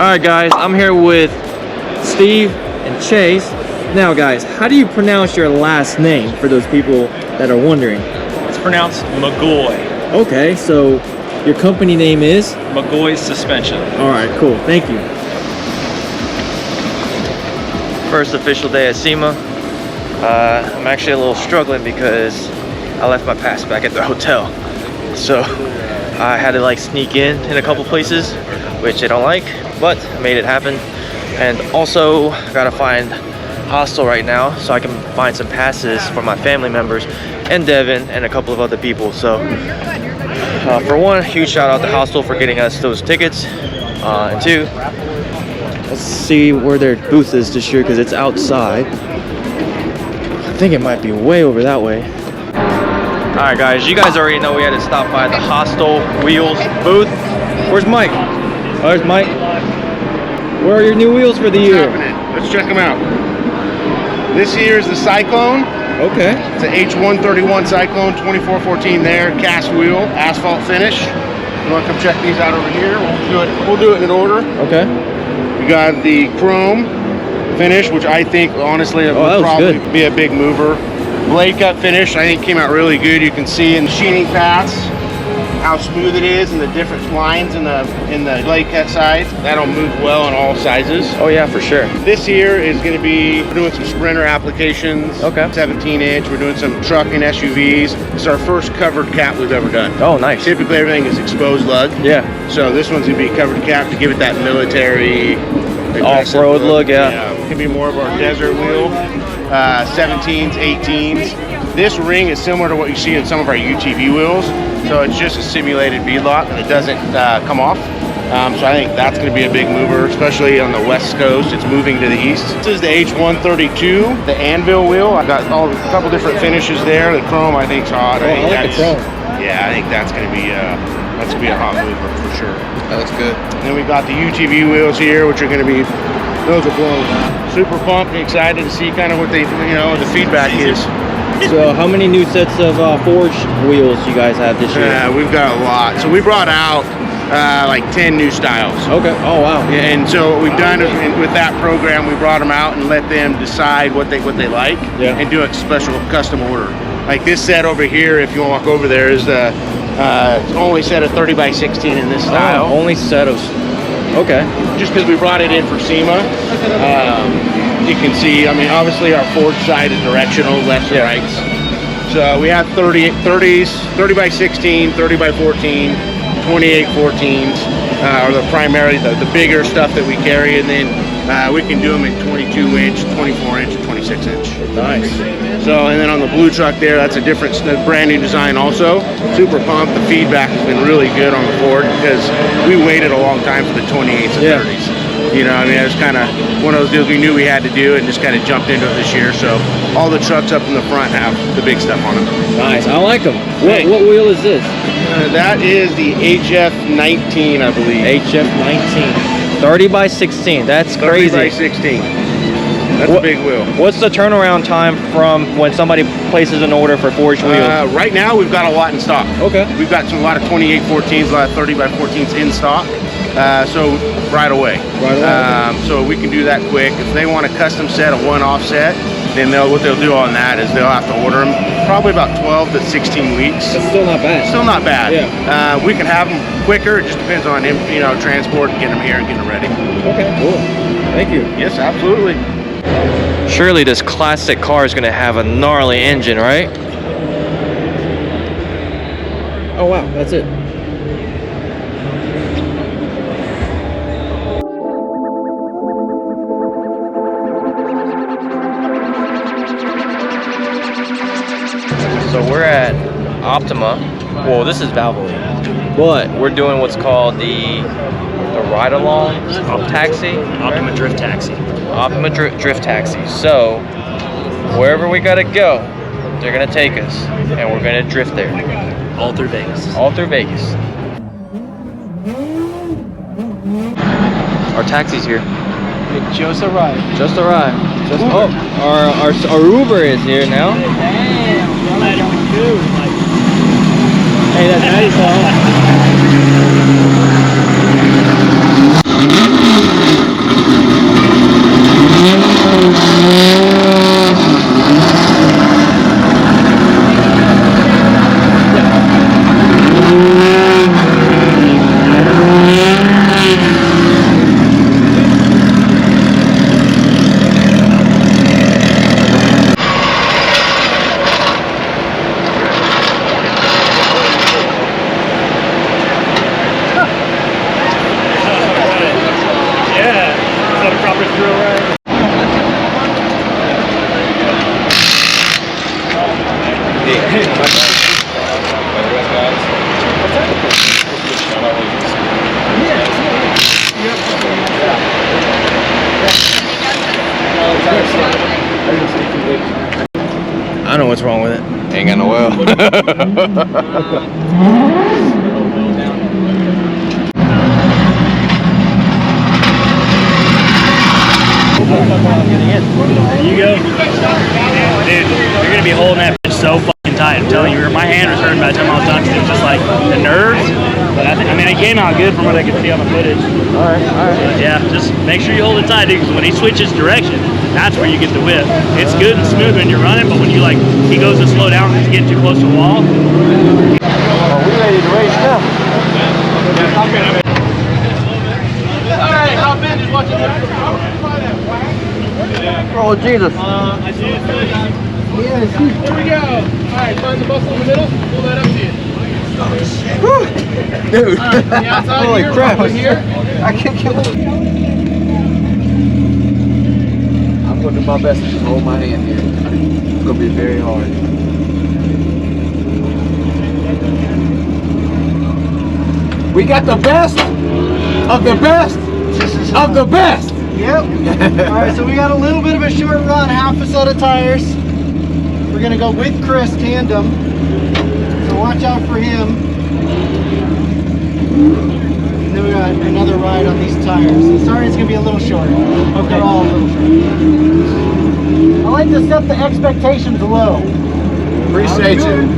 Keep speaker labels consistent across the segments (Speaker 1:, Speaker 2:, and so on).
Speaker 1: Alright guys, I'm here with Steve and Chase. Now guys, how do you pronounce your last name for those people that are wondering?
Speaker 2: It's pronounced McGaughy.
Speaker 1: Okay, so your company name is?
Speaker 2: McGaughy Suspension.
Speaker 1: Alright, cool. Thank you.
Speaker 3: First official day at SEMA. I'm actually a little struggling because I left my pass back at the hotel. So I had to like sneak in a couple places, which I don't like, but I made it happen. And also gotta find hostel right now so I can find some passes for my family members and Devin and a couple of other people. So for one, huge shout out to hostel for getting us those tickets, and two, let's see where their booth is this year because it's outside. I think it might be way over that way. All right guys, you guys already know we had to stop by the Hostel Wheels booth. Where's Mike? Oh, there's Mike. Where are your new wheels for the year?
Speaker 4: Let's check them out. This here is the Cyclone.
Speaker 1: Okay.
Speaker 4: It's an H131 Cyclone, 2414 there, cast wheel, asphalt finish. You want to come check these out over here? We'll do it in order.
Speaker 1: Okay.
Speaker 4: We got the chrome finish, which I think honestly will probably be a big mover. Blade cut finish, I think came out really good. You can see in the sheening paths how smooth it is and the different lines in the blade cut sides. That'll move well in all sizes.
Speaker 3: Oh yeah, for sure.
Speaker 4: This here is going to be, we're doing some Sprinter applications.
Speaker 3: Okay.
Speaker 4: 17 inch. We're doing some truck and SUVs. It's our first covered cap we've ever done.
Speaker 3: Oh, nice.
Speaker 4: Typically everything is exposed lug.
Speaker 3: Yeah.
Speaker 4: So this one's going to be covered cap to give it that military
Speaker 3: off-road look. Yeah.
Speaker 4: It can be more of our desert wheel. 17s, 18s. This ring is similar to what you see in some of our UTV wheels. So it's just a simulated beadlock and it doesn't come off. So I think that's going to be a big mover, especially on the West Coast. It's moving to the east. This is the H132, the anvil wheel. I've got a couple different finishes there. The chrome I think is hot.
Speaker 1: I like the chrome.
Speaker 4: Yeah, I think that's going to be a hot mover for sure.
Speaker 5: That looks good.
Speaker 4: And then we got the UTV wheels here, which are going to be, those are blown. Super pumped and excited to see kind of what they, the feedback is.
Speaker 1: So how many new sets of forged wheels you guys have this year?
Speaker 4: Yeah, we've got a lot. So we brought out like 10 new styles.
Speaker 1: Okay. Oh wow.
Speaker 4: Yeah, and so what we've done with that program, we brought them out and let them decide what they like, and do a special custom order. Like this set over here, if you want to walk over there, is the only set of 30 by 16 in this style.
Speaker 1: Oh, only set of. Okay.
Speaker 4: Just because we brought it in for SEMA. You can see, I mean, obviously our forged side is directional, left to right. So we have 30s, 30 by 16, 30 by 14, 28 14s are the primarily the bigger stuff that we carry, and then we can do them in 22 inch, 24 inch, and 26 inch.
Speaker 1: Nice.
Speaker 4: So, and then on the blue truck there, that's a different, brand new design also. Super pumped. The feedback has been really good on the Ford because we waited a long time for the 28s and 30s. You know, I mean, it was kind of one of those deals we knew we had to do and just kind of jumped into it this year. So all the trucks up in the front have the big stuff on them.
Speaker 1: Nice. I like them. What wheel is this?
Speaker 4: That is the HF19, I believe.
Speaker 1: HF19.
Speaker 3: 30 by 16. That's crazy.
Speaker 4: 30 by 16. That's a big wheel.
Speaker 3: What's the turnaround time from when somebody places an order for forged wheels?
Speaker 4: Right now, we've got a lot in stock.
Speaker 1: Okay.
Speaker 4: We've got a lot of 28 14s, a lot of 30 by 14s in stock. So right away. So we can do that quick. If they want a custom set, a one-off set, then what they'll do on that is they'll have to order them probably about 12 to 16 weeks.
Speaker 1: That's still not bad.
Speaker 4: Still not bad.
Speaker 1: Yeah.
Speaker 4: We can have them quicker. It just depends on transport and getting them here and getting them ready.
Speaker 1: Okay, cool. Thank you.
Speaker 4: Yes, absolutely.
Speaker 3: Surely this classic car is going to have a gnarly engine, right?
Speaker 1: Oh wow, that's it.
Speaker 3: So we're at Optima. Well, this is Valvoline, but we're doing what's called the ride-along taxi.
Speaker 2: Optima Drift Taxi.
Speaker 3: Optima Drift Taxi. So wherever we gotta go, they're gonna take us, and we're gonna drift there.
Speaker 2: All through Vegas.
Speaker 3: All through Vegas. Our taxi's here.
Speaker 1: It just arrived.
Speaker 3: Just arrived.
Speaker 1: Oh, our Uber is here now. Hey, that's Maddie's phone.
Speaker 3: I know what's wrong with it.
Speaker 4: Ain't got no oil.
Speaker 2: There you go. Dude, you're gonna be holding that bitch so fucking tight. I'm telling you, my hand was hurting by the time I was done. It was just like the nerves. But I mean, it came out good from what I could see on the footage.
Speaker 3: All right.
Speaker 2: But yeah, just make sure you hold it tight, dude, because when he switches direction, that's where you get the whip. It's good and smooth when you're running, but when you like, he goes to slow down because he's getting too close to the wall.
Speaker 3: Oh, we ready to race now.
Speaker 4: Alright, how Ben is watching this.
Speaker 3: Oh, Jesus.
Speaker 4: Here we go. Alright, find the muscle in the middle. Pull that up to you.
Speaker 3: Dude.
Speaker 4: Alright, from the outside
Speaker 3: Holy
Speaker 4: here,
Speaker 3: crap.
Speaker 4: over here.
Speaker 3: I can't kill it. I'm going to do my best to just hold my hand here. It's going to be very hard. We got the best of the best of the best.
Speaker 5: Yep. Alright, so we got a little bit of a short run, half a set of tires. We're gonna go with Chris tandem. So watch out for him. And then we got another ride on these tires. So sorry it's gonna be a little short. Okay. They're all a little short. I like to set the expectations low.
Speaker 4: Appreciate you.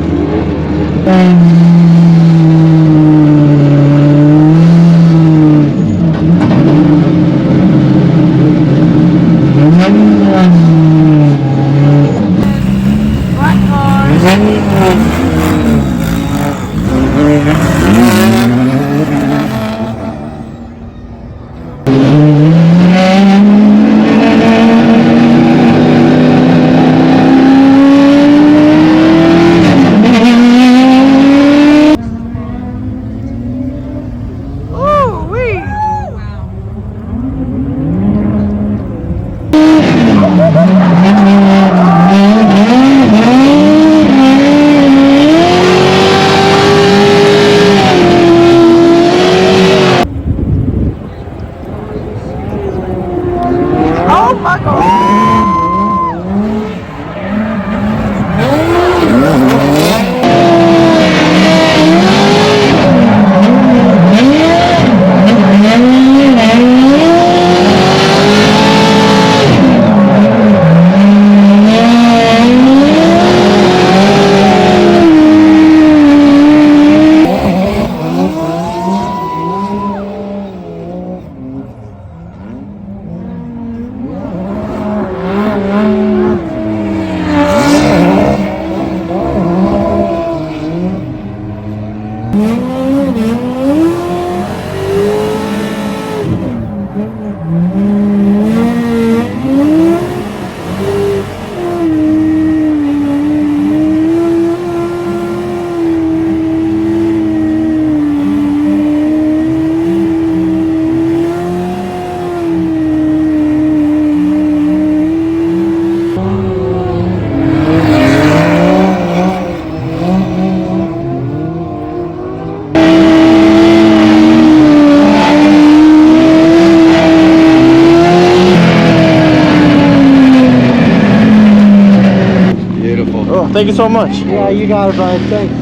Speaker 3: Thank you so much.
Speaker 5: Yeah, you got it, Brian. Thanks.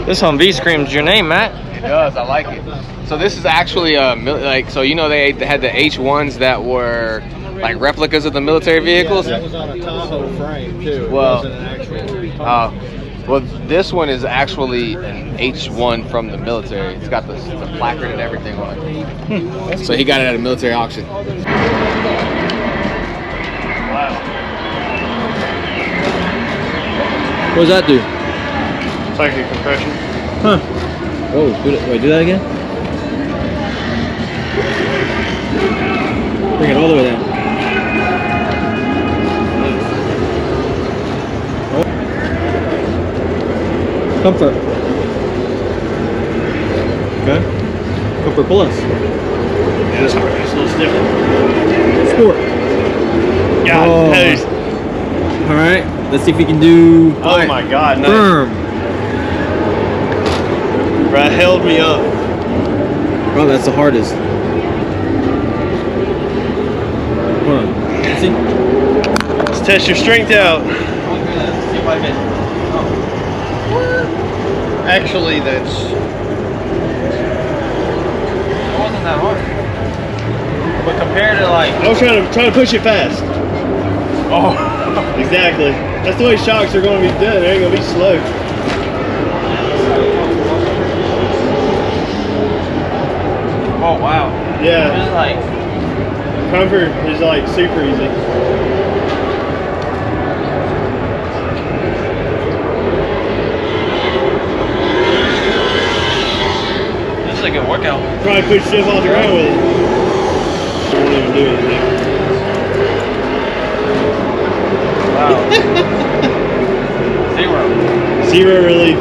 Speaker 3: This Humvee screams your name, Matt.
Speaker 4: It does. I like it. So this is actually like, so you know they had the H1s that were like replicas of the military vehicles.
Speaker 5: That was on a Tahoe frame too.
Speaker 4: Well,
Speaker 5: it wasn't an actual.
Speaker 4: Well, this one is actually an H1 from the military. It's got the placard and everything on it. So he got it at a military auction.
Speaker 2: Wow.
Speaker 1: What does that do?
Speaker 2: It's actually compression.
Speaker 1: Huh. Oh, wait, do that again? Bring it all the way down. Comfort. Okay. Comfort Plus.
Speaker 2: Yeah, it's a little stiffer.
Speaker 1: Sport.
Speaker 2: Yeah,
Speaker 1: Oh.
Speaker 2: hey.
Speaker 1: All right. Let's see if we can do
Speaker 2: Oh my God, no.
Speaker 1: firm.
Speaker 3: Bro, it held me up.
Speaker 1: Bro, that's the hardest. Hold on. See?
Speaker 3: Let's test your strength out.
Speaker 4: Actually, that's.
Speaker 3: It wasn't that hard. But compared to like.
Speaker 6: I was trying to push it fast.
Speaker 3: Oh.
Speaker 6: Exactly. That's the way shocks are going to be done. They ain't going to be slow.
Speaker 3: Oh wow.
Speaker 6: Yeah.
Speaker 3: It's like.
Speaker 6: Comfort is like super easy.
Speaker 3: This is a good workout.
Speaker 6: Probably push stuff off the ground with it. Won't even do anything.
Speaker 3: Wow. Zero.
Speaker 6: Zero relief.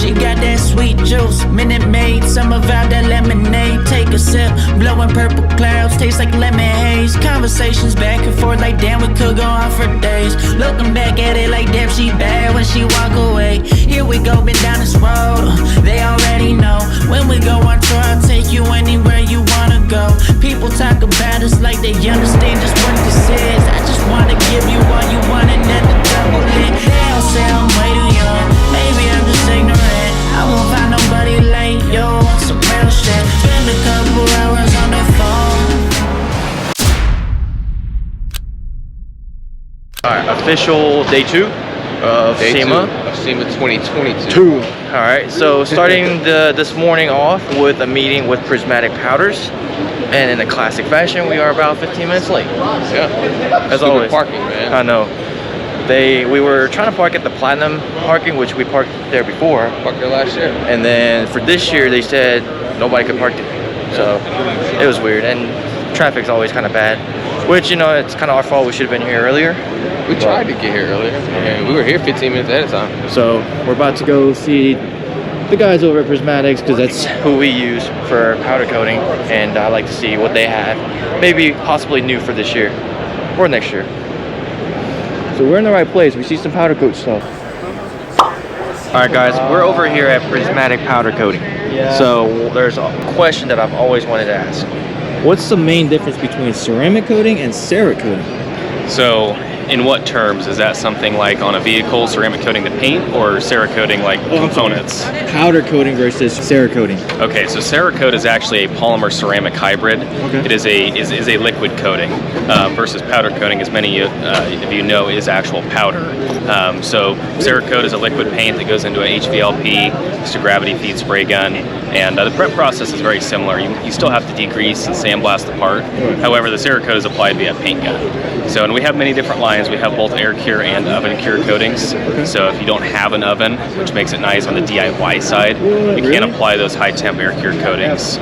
Speaker 7: She got that sweet juice, Minute Maid, some of out that lemonade. Take a sip, blowing purple clouds, taste like lemon haze. Conversations back and forth like damn, we could go on for days. Looking back at it like damn, she bad when she walk away. Here we go, been down this road, they already know. When we go on tour, I'll take you anywhere you wanna go. People talk about us like they understand just what this is. I just wanna give you all you want and then the double it. They don't say I'm way too young, maybe I'm just ignorant. I won't find nobody like you on some real shit. Spend a couple hours on the phone.
Speaker 3: Alright, official day 2 of SEMA.
Speaker 4: SEMA 2022.
Speaker 3: Alright, so starting this morning off with a meeting with Prismatic Powders. And in a classic fashion, we are about 15 minutes late.
Speaker 4: Yeah.
Speaker 3: As always.
Speaker 4: Parking, man.
Speaker 3: I know. We were trying to park at the Platinum parking, which we parked there before.
Speaker 4: Parked there last year.
Speaker 3: And then for this year, they said nobody could park there. So it was weird. And traffic's always kind of bad. Which, you know, it's kind of our fault. We should have been here earlier.
Speaker 4: We tried to get here earlier. And we were here 15 minutes ahead of time.
Speaker 1: So we're about to go see the guys over at Prismatics because that's
Speaker 3: Who we use for powder coating. And I like to see what they have. Maybe possibly new for this year or next year.
Speaker 1: so we're in the right place. We see some powder coat stuff.
Speaker 3: Alright guys, we're over here at Prismatic Powder Coating. So there's a question that I've always wanted to ask.
Speaker 1: What's the main difference between ceramic coating and cerakote coating?
Speaker 8: So, in what terms? Is that something like on a vehicle, ceramic coating the paint, or cerakoting like components?
Speaker 1: Powder coating versus cerakote coating.
Speaker 8: Okay, so Cerakote is actually a polymer ceramic hybrid.
Speaker 1: Okay.
Speaker 8: It is a liquid coating versus powder coating, as many of you know, is actual powder. So Cerakote is a liquid paint that goes into a HVLP, just a gravity feed spray gun, and the prep process is very similar. You still have to degrease and sandblast the part. However, the Cerakote is applied via paint gun. So, and we have many different lines. We have both air cure and oven cure coatings. So if you don't have an oven, which makes it nice on the DIY side, you can apply those high temp air cure coatings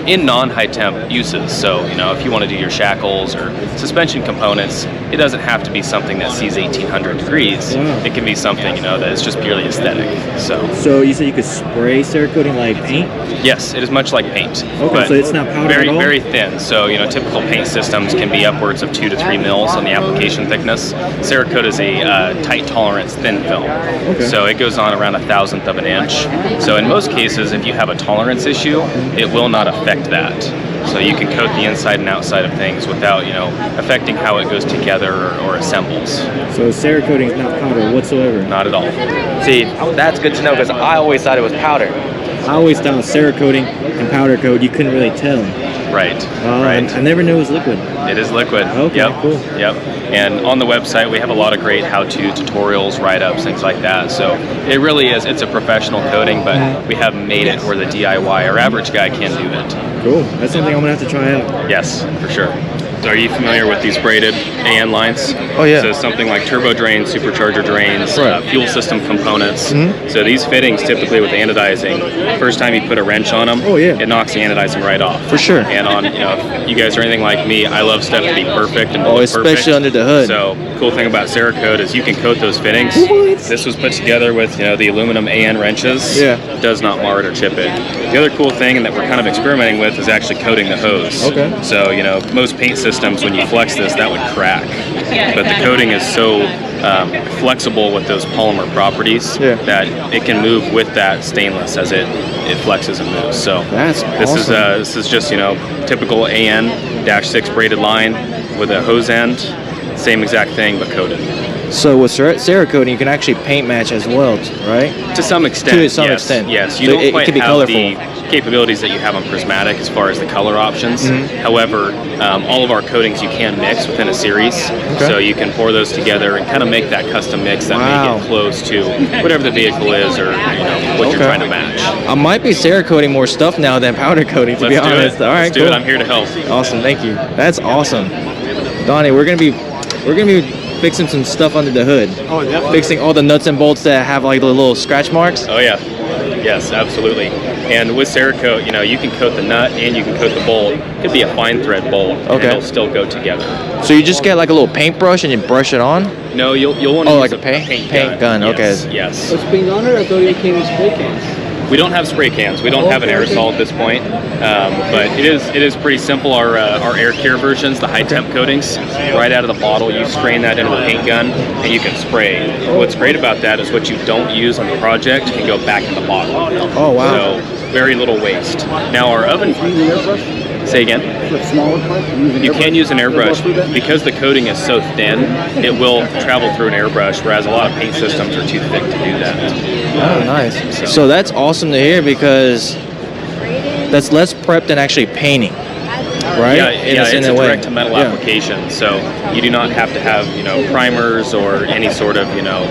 Speaker 8: in non-high temp uses. So, you know, if you want to do your shackles or suspension components, it doesn't have to be something that sees 1800 degrees. It can be something, you know, that is just purely aesthetic. So
Speaker 1: you said you could spray cerakote coating like paint?
Speaker 8: yes, it is much like paint.
Speaker 1: Okay,
Speaker 8: but
Speaker 1: so it's not powder
Speaker 8: very,
Speaker 1: at all?
Speaker 8: very thin. So, you know, typical paint systems can be upwards of 2 to 3 mils on the application thickness. Cerakote is a tight tolerance thin film. So it goes on around 1/1000th of an inch. So in most cases, if you have a tolerance issue, it will not affect that. So you can coat the inside and outside of things without, you know, affecting how it goes together or assembles.
Speaker 1: So cerakote coating is not powder whatsoever?
Speaker 8: Not at all.
Speaker 3: See, that's good to know because I always thought it was powder.
Speaker 1: I always thought cerakote coating and powder coat, you couldn't really tell.
Speaker 8: Right.
Speaker 1: Right. I never knew it was liquid.
Speaker 8: It is liquid.
Speaker 1: Okay,
Speaker 8: yep.
Speaker 1: cool.
Speaker 8: Yep. And on the website, we have a lot of great how-to tutorials, write-ups, things like that. So it really is, it's a professional coating, but we have made it where the DIY or average guy can do it.
Speaker 1: Cool. That's something I'm gonna have to try out.
Speaker 8: Yes, for sure. So are you familiar with these braided AN lines?
Speaker 3: Oh, yeah.
Speaker 8: So something like turbo drains, supercharger drains,
Speaker 3: Right.
Speaker 8: fuel system components. So these fittings, typically with anodizing, first time you put a wrench on them,
Speaker 3: Oh, yeah.
Speaker 8: it knocks the anodizing right off.
Speaker 3: For sure.
Speaker 8: And on, you know, if you guys are anything like me, I love stuff to be perfect and to
Speaker 3: Oh,
Speaker 8: look
Speaker 3: especially
Speaker 8: perfect.
Speaker 3: under the hood.
Speaker 8: So cool thing about Cerakote is you can coat those fittings. This was put together with, you know, the aluminum AN wrenches.
Speaker 3: Yeah.
Speaker 8: It does not mar it or chip it. The other cool thing that we're kind of experimenting with is actually coating the hose.
Speaker 3: Okay.
Speaker 8: So, you know, most paint systems, when you flex this, that would crack. But the coating is so flexible with those polymer properties that it can move with that stainless as it flexes and moves. So
Speaker 3: That's awesome.
Speaker 8: this is just, you know, typical AN-6 braided line with a hose end. Same exact thing, but coated.
Speaker 3: So with Cerakote, you can actually paint match as well, right?
Speaker 8: To some extent.
Speaker 3: To some
Speaker 8: yes,
Speaker 3: extent.
Speaker 8: Yes. You
Speaker 3: So
Speaker 8: don't
Speaker 3: it
Speaker 8: quite
Speaker 3: can be
Speaker 8: have
Speaker 3: colorful.
Speaker 8: the capabilities that you have on Prismatic as far as the color options.
Speaker 3: Mm-hmm.
Speaker 8: However, all of our coatings you can mix within a series. So you can pour those together and kind of make that custom mix that may get close to whatever the vehicle is or, you know, what you're trying to match.
Speaker 3: I might be Cerakoting more stuff now than powder coating, to be
Speaker 8: Let's do
Speaker 3: honest.
Speaker 8: it.
Speaker 3: All right,
Speaker 8: Let's do
Speaker 3: cool.
Speaker 8: it. I'm here to help.
Speaker 3: Awesome, thank you. That's awesome. Donnie, we're gonna be fixing some stuff under the hood.
Speaker 6: Oh, definitely.
Speaker 3: Fixing all the nuts and bolts that have like the little scratch marks.
Speaker 8: Oh yeah, yes, absolutely. And with Cerakote, you know, you can coat the nut and you can coat the bolt. It could be a fine thread bolt, and
Speaker 3: Okay.
Speaker 8: it'll still go together.
Speaker 3: So you just get like a little paintbrush and you brush it on?
Speaker 8: No, you'll want to use
Speaker 3: like a paint gun,
Speaker 8: Yes,
Speaker 3: okay.
Speaker 8: Yes.
Speaker 5: It's being on it, I thought you came with spray cans.
Speaker 8: We don't have spray cans. We don't have an aerosol at this point, but it is pretty simple. Our air cure versions, the high temp coatings, right out of the bottle, you strain that into a paint gun and you can spray. What's great about that is what you don't use on the project can go back in the bottle.
Speaker 3: Oh, wow.
Speaker 8: So very little waste. Now our oven. Say again. You can use an airbrush because the coating is so thin. It will travel through an airbrush, whereas a lot of paint systems are too thick to do that.
Speaker 3: Oh, nice. So that's awesome to hear because that's less prep than actually painting, right?
Speaker 8: Yeah,
Speaker 3: In
Speaker 8: it's
Speaker 3: a
Speaker 8: a
Speaker 3: way.
Speaker 8: direct to metal application, so you do not have to have, you know, primers or any sort of, you know,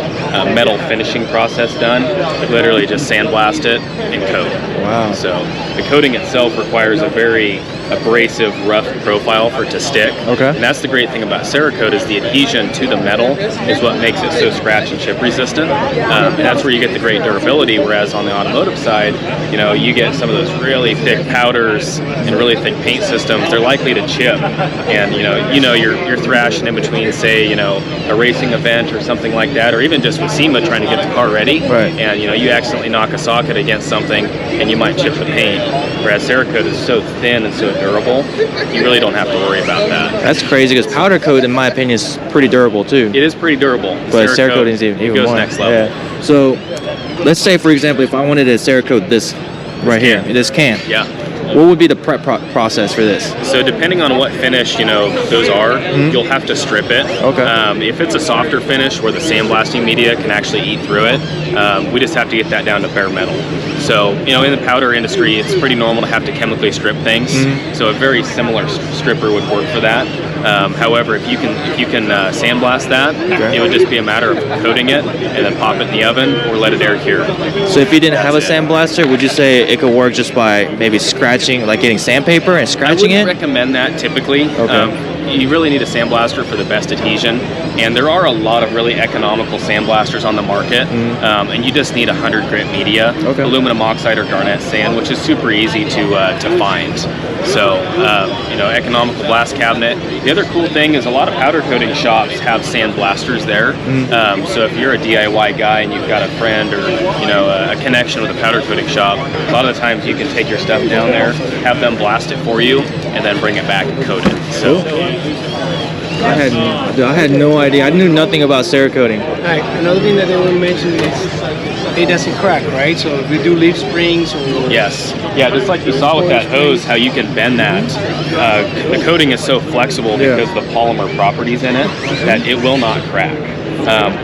Speaker 8: metal finishing process done. Literally just sandblast it and coat.
Speaker 3: Wow.
Speaker 8: So the coating itself requires a very abrasive, rough profile for it to stick.
Speaker 3: Okay.
Speaker 8: And that's the great thing about Cerakote is the adhesion to the metal is what makes it so scratch and chip resistant. And that's where you get the great durability. Whereas on the automotive side, you know, you get some of those really thick powders and really thick paint systems. They're likely to chip, and you know you're thrashing in between, say, you know, a racing event or something like that, or even just with SEMA trying to get the car ready.
Speaker 3: Right.
Speaker 8: And you know you accidentally knock a socket against something, and you might chip the paint. Whereas Cerakote is so thin and so durable, you really don't have to worry about that.
Speaker 3: That's crazy because powder coat, in my opinion, is pretty durable too.
Speaker 8: It is pretty durable.
Speaker 3: But Cerakote is even
Speaker 8: goes
Speaker 3: more.
Speaker 8: next level.
Speaker 3: Yeah. So let's say, for example, if I wanted to Cerakote this right here, this can.
Speaker 8: Yeah.
Speaker 3: What would be the prep process for this?
Speaker 8: So depending on what finish, you know, those are, you'll have to strip it.
Speaker 3: Okay.
Speaker 8: If it's a softer finish where the sandblasting media can actually eat through it, we just have to get that down to bare metal. So, you know, in the powder industry, it's pretty normal to have to chemically strip things. So a very similar stripper would work for that. However, if you can sandblast that, it would just be a matter of coating it and then pop it in the oven or let it air cure.
Speaker 3: So if you didn't have a sandblaster, would you say it could work just by maybe scratching, like getting sandpaper and scratching
Speaker 8: I
Speaker 3: it?
Speaker 8: wouldn't recommend that typically.
Speaker 3: Okay.
Speaker 8: You really need a sandblaster for the best adhesion, and there are a lot of really economical sandblasters on the market, and you just need 100 grit media, aluminum oxide or garnet sand, which is super easy to find. So, you know, economical blast cabinet. The other cool thing is a lot of powder coating shops have sandblasters there. So if you're a DIY guy and you've got a friend or, you know, a connection with a powder coating shop, a lot of the times you can take your stuff down there, have them blast it for you, and then bring it back and coat it. So.
Speaker 3: I had no idea. I knew nothing about Cerakoting.
Speaker 5: All right, another thing that they will mention is it doesn't crack, right? So if we do leaf springs or...
Speaker 8: Yes. Yeah, just like you saw with that hose, how you can bend that. The coating is so flexible because of the polymer properties in it that it will not crack.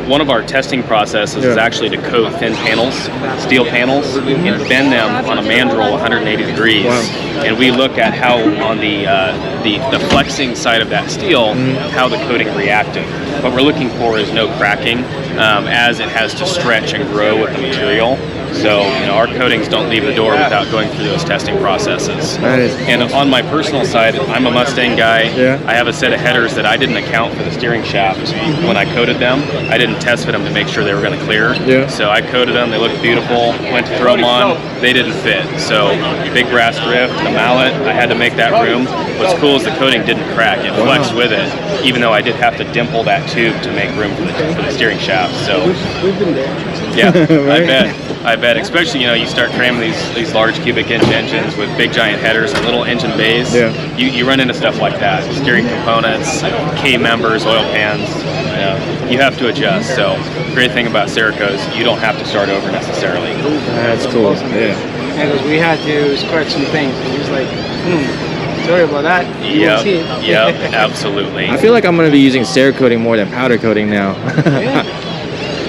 Speaker 8: One of our testing processes is actually to coat thin panels, steel panels, and bend them on a mandrel 180 degrees. And we look at how on the flexing side of that steel, how the coating reacted. What we're looking for is no cracking as it has to stretch and grow with the material. So, you know, our coatings don't leave the door without going through those testing processes. And on my personal side, I'm a Mustang guy.
Speaker 1: Yeah.
Speaker 8: I have a set of headers that I didn't account for the steering shaft when I coated them. I didn't test fit them to make sure they were going to clear.
Speaker 1: Yeah.
Speaker 8: So I coated them. They looked beautiful. Went to throw them on. They didn't fit. So big brass drift, the mallet, I had to make that room. What's cool is the coating didn't crack. It flexed with it, even though I did have to dimple that tube to make room for the steering shaft. So
Speaker 5: We've been there.
Speaker 8: yeah, I bet. Especially, you know, you start cramming these large cubic inch engines with big giant headers and little engine bays.
Speaker 1: Yeah.
Speaker 8: You run into stuff like that. Steering components, K members, oil pans. You have to adjust. So great thing about Cerakote is you don't have to start over necessarily.
Speaker 1: That's cool. Yeah.
Speaker 5: And because we had to scratch some things, and he was like, sorry about that. You won't see it.
Speaker 8: Yep, absolutely.
Speaker 1: I feel like I'm going to be using Cerakoting more than powder coating now.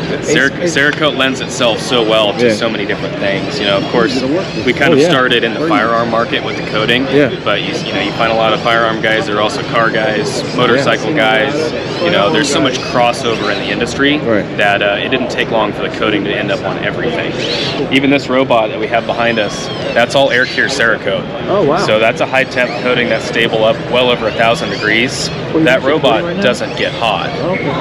Speaker 8: Cerakote lends itself so well to so many different things. You know, of course, we kind of started in the firearm market with the coating.
Speaker 1: Yeah.
Speaker 8: But you know, you find a lot of firearm guys. There are also car guys, motorcycle guys. You know, there's so much crossover in the industry that it didn't take long for the coating to end up on everything. Even this robot that we have behind us, that's all air cure Cerakote.
Speaker 1: Oh wow.
Speaker 8: So that's a high temp coating that's stable up well over 1,000 degrees. That robot doesn't get hot,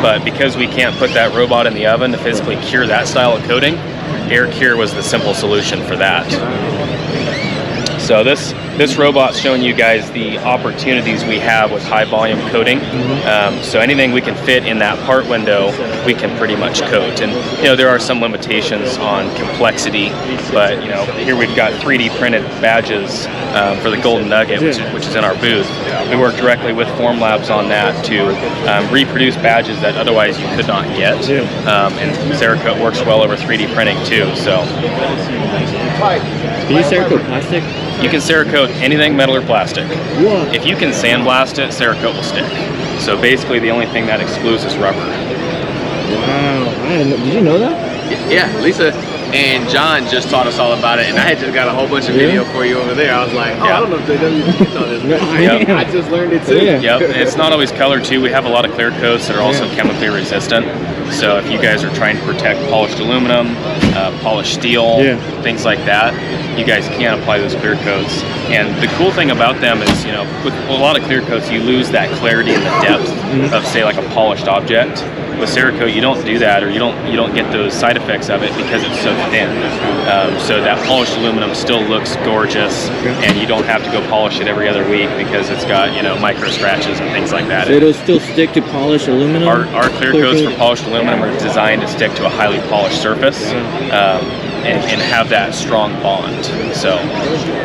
Speaker 8: but because we can't put that robot in the oven to physically cure that style of coating, air cure was the simple solution for that. So this robot's showing you guys the opportunities we have with high volume coating. So anything we can fit in that part window, we can pretty much coat. And you know, there are some limitations on complexity, but you know, here we've got 3D printed badges for the Golden Nugget, which is in our booth. We work directly with Formlabs on that to reproduce badges that otherwise you could not get. And Cerakote works well over 3D printing too. So
Speaker 1: Can you Cerakote plastic?
Speaker 8: you can Cerakote anything metal or plastic.
Speaker 1: What?
Speaker 8: If you can sandblast it, Cerakote will stick. So basically the only thing that excludes is rubber.
Speaker 1: Wow. Did you know that?
Speaker 3: Yeah, Lisa and John just taught us all about it, and I had just got a whole bunch of video for you over there. I was like, I don't know if they know this. I just learned it too.
Speaker 8: Yep, it's not always color too. We have a lot of clear coats that are also chemically resistant. So if you guys are trying to protect polished aluminum, polished steel, things like that, you guys can apply those clear coats. And the cool thing about them is, you know, with a lot of clear coats, you lose that clarity and the depth of, say, like a polished object. With Cerakote, you don't do that, or you don't get those side effects of it because it's so thin. So that polished aluminum still looks gorgeous, and you don't have to go polish it every other week because it's got, you know, micro scratches and things like that.
Speaker 1: So it'll still stick to polished aluminum?
Speaker 8: Our clear coats for polished aluminum are designed to stick to a highly polished surface and have that strong bond. So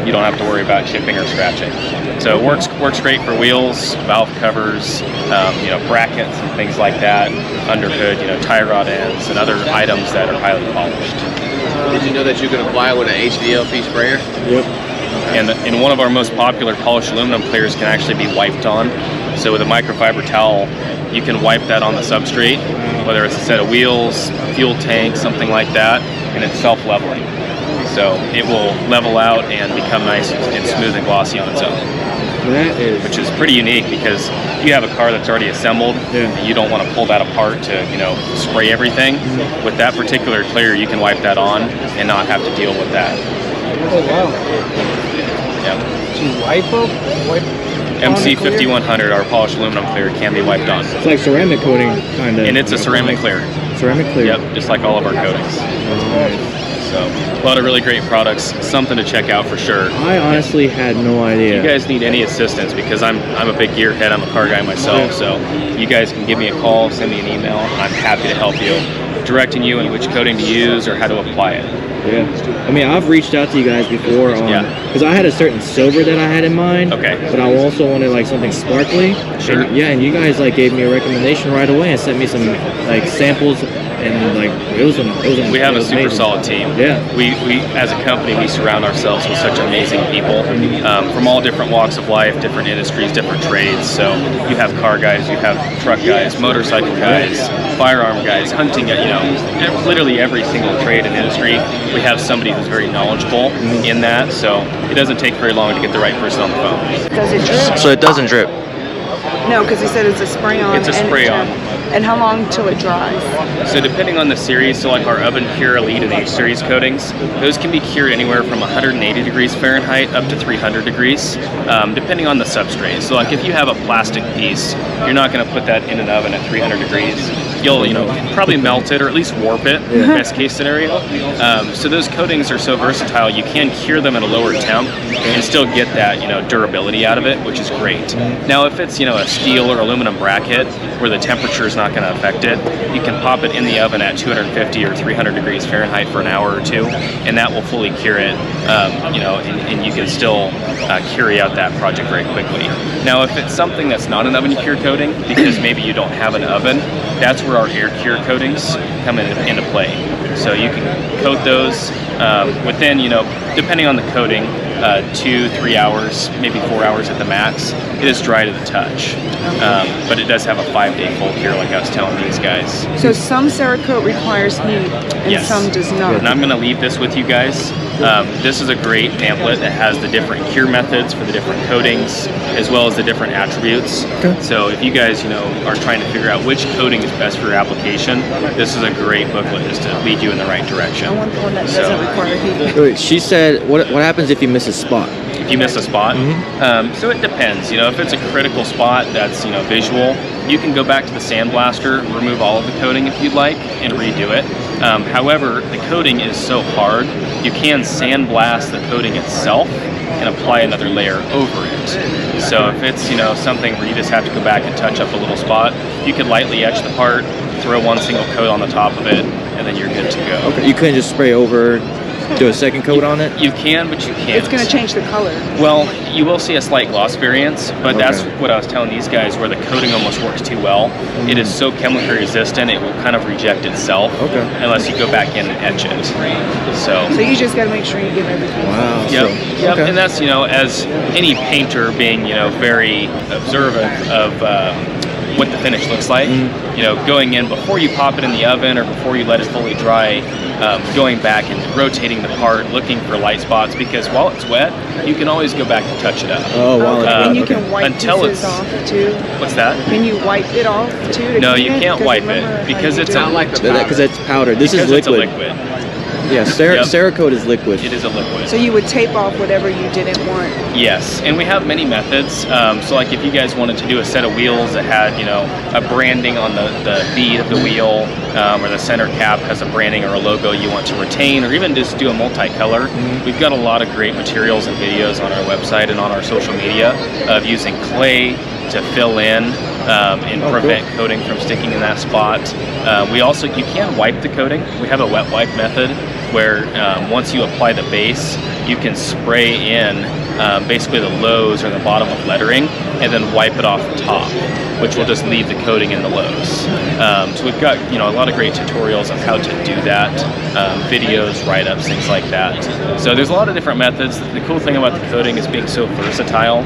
Speaker 8: you don't have to worry about chipping or scratching. So it works great for wheels, valve covers, you know, brackets and things like that, underhood, you know, tie rod ends and other items that are highly polished.
Speaker 3: Did you know that you can apply it with an HVLP sprayer?
Speaker 1: Yep.
Speaker 8: And one of our most popular polished aluminum clears can actually be wiped on. So with a microfiber towel, you can wipe that on the substrate, whether it's a set of wheels, fuel tank, something like that, and it's self-leveling. So it will level out and become nice and smooth and glossy on its own. Which is pretty unique because if you have a car that's already assembled and you don't want to pull that apart to, you know, spray everything, with that particular clear you can wipe that on and not have to deal with that.
Speaker 5: Oh wow.
Speaker 8: Yep.
Speaker 5: To wipe
Speaker 8: MC 5100, our polished aluminum clear, can be wiped on.
Speaker 1: It's like ceramic coating, kind of.
Speaker 8: And it's a ceramic clear.
Speaker 1: Ceramic clear?
Speaker 8: Yep, just like all of our coatings. So, a lot of really great products, something to check out for sure.
Speaker 1: I honestly had no idea.
Speaker 8: If you guys need any assistance, because I'm a big gearhead, I'm a car guy myself, so you guys can give me a call, send me an email, I'm happy to help you, directing you on which coating to use or how to apply it.
Speaker 1: Yeah. I mean, I've reached out to you guys before because I had a certain silver that I had in mind.
Speaker 8: Okay.
Speaker 1: But I also wanted like something sparkly.
Speaker 8: Sure.
Speaker 1: And, and you guys like gave me a recommendation right away and sent me some like samples, and like it was
Speaker 8: we have a super
Speaker 1: amazing.
Speaker 8: solid team.
Speaker 1: Yeah.
Speaker 8: We as a company, we surround ourselves with such amazing people from all different walks of life, different industries, different trades. So you have car guys, you have truck guys, motorcycle guys, firearm guys, hunting, you know, literally every single trade and industry. We have somebody who's very knowledgeable in that, so it doesn't take very long to get the right person on the phone.
Speaker 9: Does it drip?
Speaker 3: So it doesn't drip.
Speaker 9: No, because he said it's a spray-on.
Speaker 8: It's a spray-on.
Speaker 9: And how long till it dries?
Speaker 8: So depending on the series, so like our Oven Cure Elite and H series coatings, those can be cured anywhere from 180 degrees Fahrenheit up to 300 degrees, depending on the substrate. So like if you have a plastic piece, you're not going to put that in an oven at 300 degrees. You'll, probably melt it or at least warp it, best case scenario. So those coatings are so versatile, you can cure them at a lower temp and still get that, durability out of it, which is great. Now, if it's, a steel or aluminum bracket where the temperature is not going to affect it, you can pop it in the oven at 250 or 300 degrees Fahrenheit for an hour or two, and that will fully cure it, and you can still carry out that project very quickly. Now, if it's something that's not an oven cure coating, because maybe you don't have an oven, that's where our air cure coatings come into play. So you can coat those within, depending on the coating, 2-3 hours, maybe 4 hours at the max. It is dry to the touch, but it does have a 5-day full cure, like I was telling these guys.
Speaker 9: So some Cerakote requires heat and some does not.
Speaker 8: And I'm going to leave this with you guys. This is a great pamphlet that has the different cure methods for the different coatings, as well as the different attributes. Okay. So if you guys, are trying to figure out which coating is best for your application, this is a great booklet just to lead you in the right direction.
Speaker 9: I want the one that doesn't require heat.
Speaker 1: Wait, she said, what happens if you miss a spot?
Speaker 8: If you miss a spot, so it depends. If it's a critical spot that's visual, you can go back to the sandblaster, remove all of the coating if you'd like, and redo it. However, the coating is so hard, you can sandblast the coating itself and apply another layer over it. So if it's something where you just have to go back and touch up a little spot, you could lightly etch the part, throw one single coat on the top of it, and then you're good to go.
Speaker 1: Okay. You couldn't just spray over, do a second coat on it?
Speaker 8: You can, but you can't.
Speaker 9: It's going to change the color.
Speaker 8: Well, you will see a slight gloss variance, but that's what I was telling these guys, where the coating almost works too well. It is so chemically resistant, it will kind of reject itself unless you go back in and etch it. So
Speaker 9: you just got to make sure you give everything.
Speaker 1: Wow.
Speaker 8: Yep. And that's, as any painter being, very observant of what the finish looks like, going in before you pop it in the oven or before you let it fully dry, going back and rotating the part, looking for light spots, because while it's wet, you can always go back and touch it up.
Speaker 1: Oh, wow.
Speaker 9: And you can wipe pieces off too.
Speaker 8: What's that?
Speaker 9: Can you wipe it off too?
Speaker 8: No, you can't wipe it because it's
Speaker 1: because it's powder. This is liquid.
Speaker 8: It's a liquid.
Speaker 1: Yeah, Cerakote is liquid.
Speaker 8: It is a liquid.
Speaker 9: So you would tape off whatever you didn't want?
Speaker 8: Yes, and we have many methods. So like if you guys wanted to do a set of wheels that had, a branding on the bead of the wheel, or the center cap has a branding or a logo you want to retain, or even just do a multicolor, we've got a lot of great materials and videos on our website and on our social media of using clay to fill in and prevent coating from sticking in that spot. You can wipe the coating. We have a wet wipe method where once you apply the base, you can spray in basically the lows or the bottom of lettering and then wipe it off the top, which will just leave the coating in the lows. So we've got a lot of great tutorials on how to do that, videos, write-ups, things like that. So there's a lot of different methods. The cool thing about the coating is being so versatile.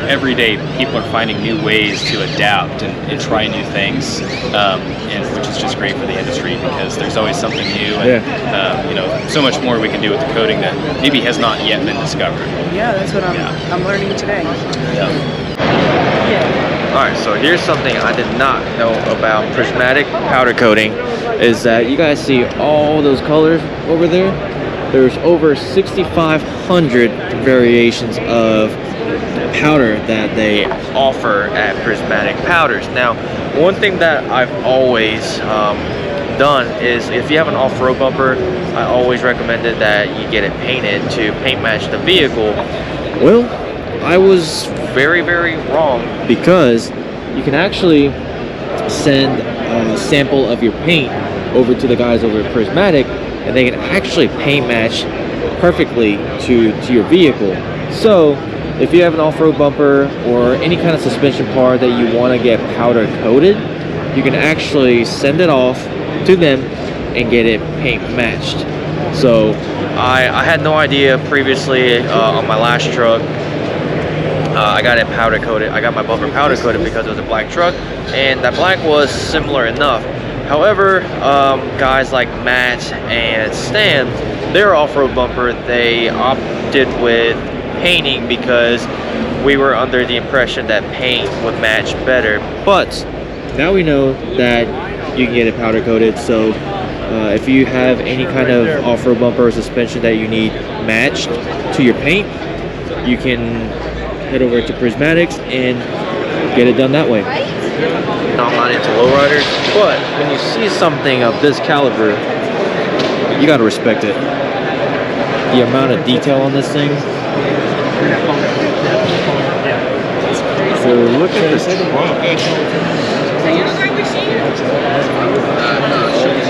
Speaker 8: Every day people are finding new ways to adapt and try new things, and which is just great for the industry because there's always something new and so much more we can do with the coating that maybe has not yet been discovered.
Speaker 9: Yeah, that's what I'm learning today.
Speaker 1: Alright, so here's something I did not know about prismatic powder coating, is that you guys see all those colors over there? There's over 6,500 variations of powder that they offer at Prismatic Powders. Now, one thing that I've always done is if you have an off-road bumper, I always recommended that you get it painted to paint match the vehicle. Well, I was very, very wrong, because you can actually send a sample of your paint over to the guys over at Prismatic, and they can actually paint match perfectly to your vehicle. So if you have an off-road bumper or any kind of suspension part that you want to get powder coated, you can actually send it off to them and get it paint matched. So I had no idea previously on my last truck. I got it powder coated. I got my bumper powder coated because it was a black truck, and that black was similar enough. However, guys like Matt and Stan, their off-road bumper, they opted with painting because we were under the impression that paint would match better. But now we know that you can get it powder coated. So if you have any kind of off-road bumper or suspension that you need matched to your paint, you can head over to Prismatics and get it done that way. I'm not into lowriders, but when you see something of this caliber, you gotta respect it. The amount of detail on this thing. So look at this trunk.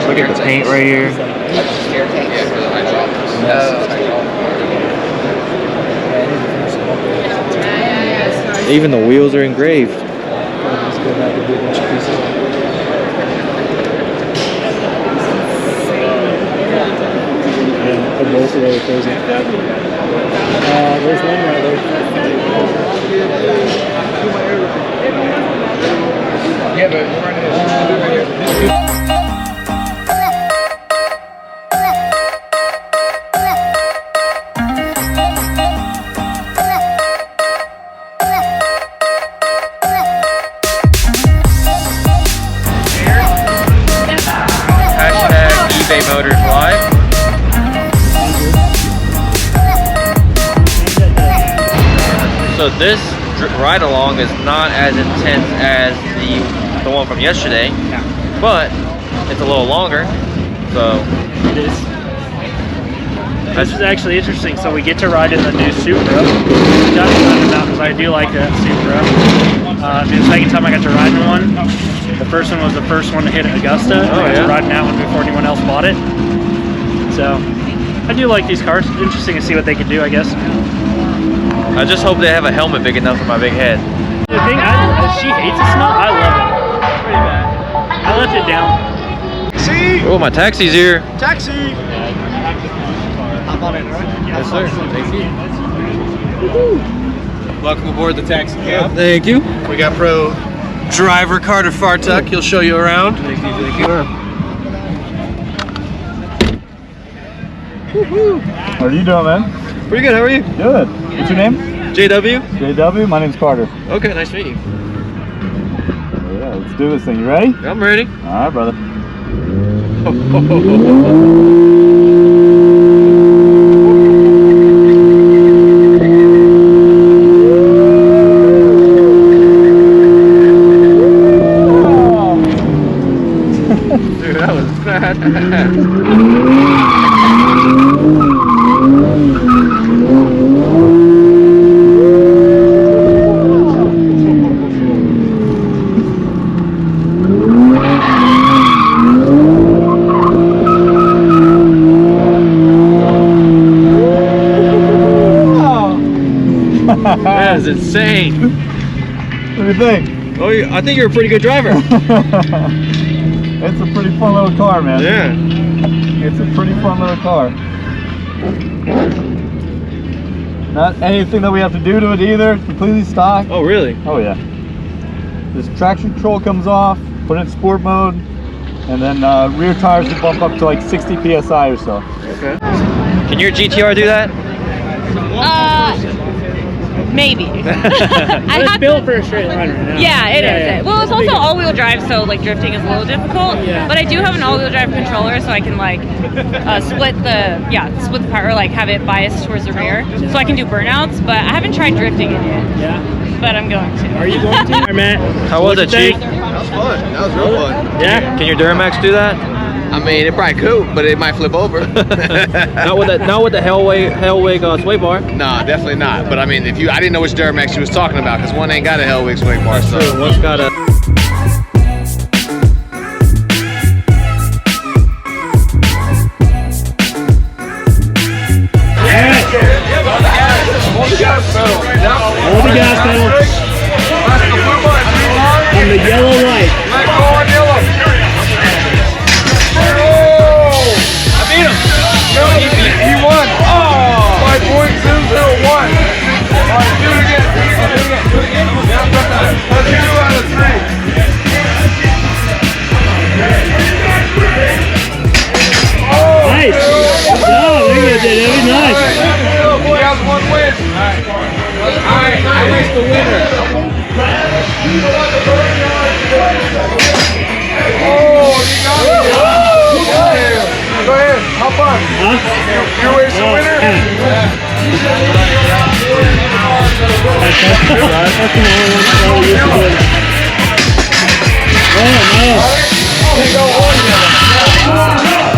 Speaker 1: Look at the paint right here. Even the wheels are engraved.
Speaker 6: Most of those crazy. There's one right there. Yeah, but
Speaker 3: eBay Motors Live. So this ride along is not as intense as the one from yesterday, but it's a little longer. So
Speaker 2: it is. This is actually interesting. So we get to ride in the new Supra, which I'm excited about because I do like that Supra. The second time I got to ride in one. The first one was the first one to hit Augusta. I got to ride in that one before anyone else bought it. So I do like these cars. Interesting to see what they can do, I guess.
Speaker 3: I just hope they have a helmet big enough for my big head.
Speaker 2: The thing, she hates the smell. I love it. Pretty bad. I left it down.
Speaker 3: See? Oh, my taxi's here.
Speaker 6: Taxi!
Speaker 3: Hop on it, all right? Yes, sir. Thank you.
Speaker 6: Welcome aboard the taxi cab.
Speaker 3: Thank you.
Speaker 6: We got pro driver Carter Fartuck. He'll show you around. Thank you.
Speaker 10: How are you doing, man?
Speaker 3: Pretty good, how are you?
Speaker 10: Good. What's your name?
Speaker 3: JW.
Speaker 10: JW, my name's Carter.
Speaker 3: Okay, nice to meet you.
Speaker 10: Yeah, let's do this thing. You ready?
Speaker 3: I'm ready.
Speaker 10: All right, brother.
Speaker 3: Dude, that was bad. That is insane.
Speaker 10: What do you think?
Speaker 3: Oh, I think you're a pretty good driver.
Speaker 10: It's a pretty fun little car, man.
Speaker 3: Yeah.
Speaker 10: It's a pretty fun little car. Not anything that we have to do to it either. It's completely stock.
Speaker 3: Oh, really?
Speaker 10: Oh, yeah. This traction control comes off, put it in sport mode, and then rear tires will bump up to like 60 PSI or so.
Speaker 3: Okay. Can your GTR do that?
Speaker 11: Maybe.
Speaker 2: It's built for a straight line right now.
Speaker 11: Yeah, it is. Well, it's also all-wheel drive, so like drifting is a little difficult.
Speaker 2: Yeah.
Speaker 11: But I do have an all-wheel drive controller, so I can like split the power, or like have it biased towards the rear, so I can do burnouts. But I haven't tried drifting it yet.
Speaker 2: Yeah.
Speaker 11: But I'm going to.
Speaker 2: Are you going to? All right, Matt.
Speaker 3: How was it, Chief?
Speaker 6: That was fun. That was real fun.
Speaker 2: Yeah.
Speaker 3: Can your Duramax do that?
Speaker 6: I mean, it probably could, but it might flip over.
Speaker 3: Not with the Hellwig sway bar.
Speaker 6: Nah, definitely not. But I mean, I didn't know which Duramax she was talking about, because one ain't got a Hellwig sway bar. So
Speaker 3: One's got a.
Speaker 2: Hold the gas pedal. On the yellow light.
Speaker 6: he won. Oh! 5.201. All right, do it again. Do it again. Let's do 2 out of 3. Oh!
Speaker 2: Nice. Good job. There you go, JW. Nice.
Speaker 6: He has 1 win. All right. I reached the winner. You race the winner?
Speaker 2: Oh, no.